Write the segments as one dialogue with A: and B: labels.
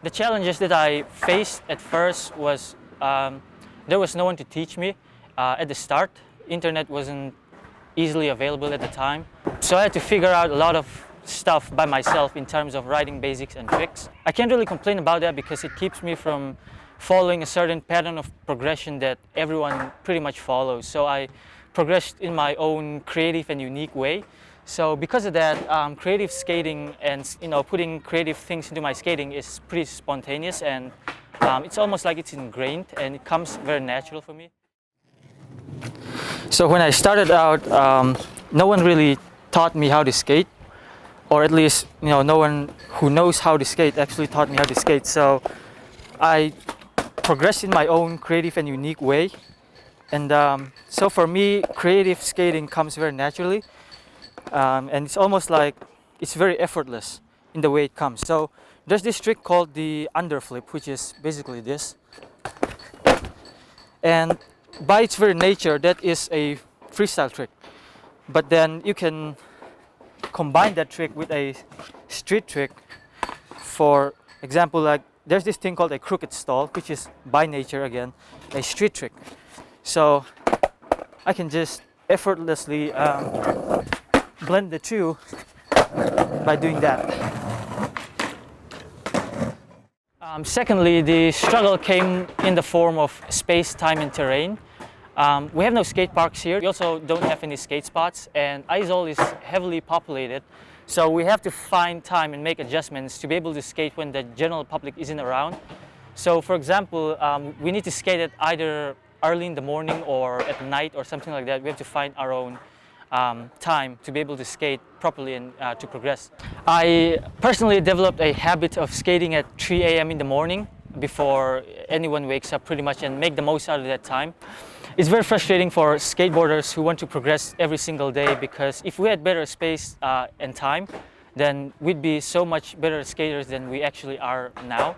A: The challenges that I faced at first was there was no one to teach me at the start. Internet wasn't easily available at the time. So I had to figure out a lot of stuff by myself in terms of writing basics and tricks. I can't really complain about that because it keeps me from following a certain pattern of progression that everyone pretty much follows. So I progressed in my own creative and unique way. So because of that, creative skating and putting creative things into my skating is pretty spontaneous, and it's almost like it's ingrained and it comes very natural for me. So when I started out, no one really taught me how to skate, or at least no one who knows how to skate actually taught me how to skate. So I progressed in my own creative and unique way, and so for me, creative skating comes very naturally. And it's almost like it's very effortless in the way it comes. So there's this trick called the underflip, which is basically this. And by its very nature, that is a freestyle trick. But then you can combine that trick with a street trick. For example, like there's this thing called a crooked stall, which is by nature again a street trick. So I can just effortlessly blend the two by doing that. Secondly, the struggle came in the form of space, time, and terrain. We have no skate parks here. We also don't have any skate spots, and Aizawl is heavily populated. So we have to find time and make adjustments to be able to skate when the general public isn't around. So for example, we need to skate at either early in the morning or at night or something like that. We have to find our own time to be able to skate properly and to progress. I personally developed a habit of skating at 3 a.m. in the morning before anyone wakes up pretty much, and make the most out of that time. It's very frustrating for skateboarders who want to progress every single day, because if we had better space and time, then we'd be so much better skaters than we actually are now.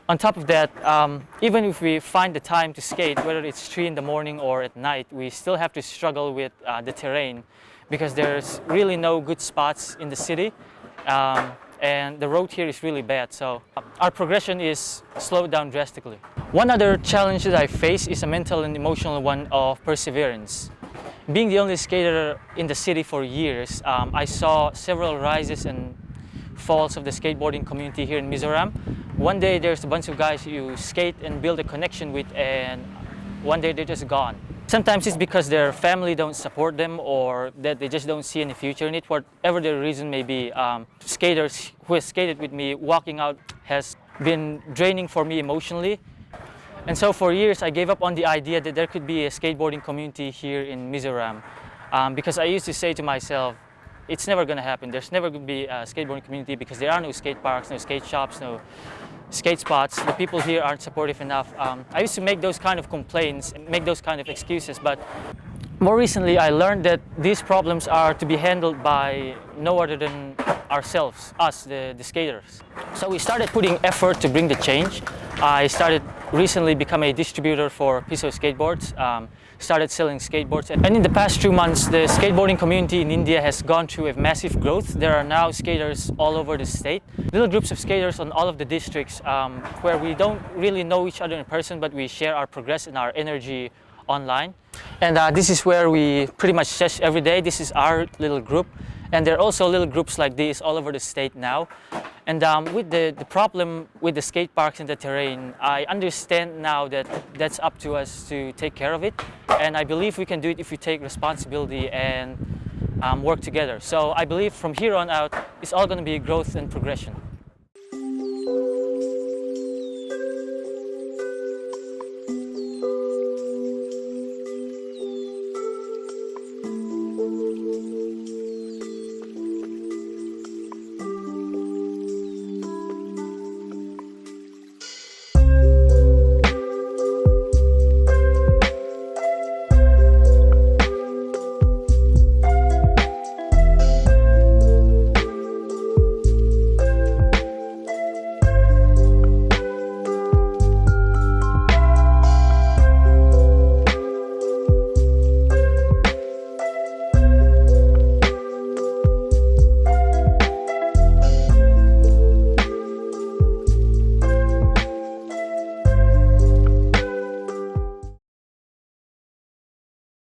A: On top of that, even if we find the time to skate, whether it's 3 in the morning or at night, we still have to struggle with the terrain, because there's really no good spots in the city, and the road here is really bad, so our progression is slowed down drastically. One other challenge that I face is a mental and emotional one of perseverance. Being the only skater in the city for years, I saw several rises and falls of the skateboarding community here in Mizoram. One day there's a bunch of guys you skate and build a connection with, and one day they're just gone. Sometimes it's because their family don't support them, or that they just don't see any future in it, whatever the reason may be. Skaters who have skated with me, walking out has been draining for me emotionally. And so for years I gave up on the idea that there could be a skateboarding community here in Mizoram, because I used to say to myself, it's never going to happen. There's never going to be a skateboarding community because there are no skate parks, no skate shops, no skate spots. The people here aren't supportive enough. I used to make those kind of complaints and make those kind of excuses, but more recently I learned that these problems are to be handled by no other than ourselves, us, the skaters. So we started putting effort to bring the change. I started recently become a distributor for Piso skateboards, started selling skateboards, and in the past 2 months the skateboarding community in India has gone through a massive growth. There are now skaters all over the state, little groups of skaters on all of the districts, where we don't really know each other in person, but we share our progress and our energy online. And this is where we pretty much sesh every day. This is our little group, and there are also little groups like this all over the state now. And with the problem with the skate parks and the terrain, I understand now that that's up to us to take care of it, and I believe we can do it if we take responsibility and work together. So I believe from here on out, it's all going to be growth and progression.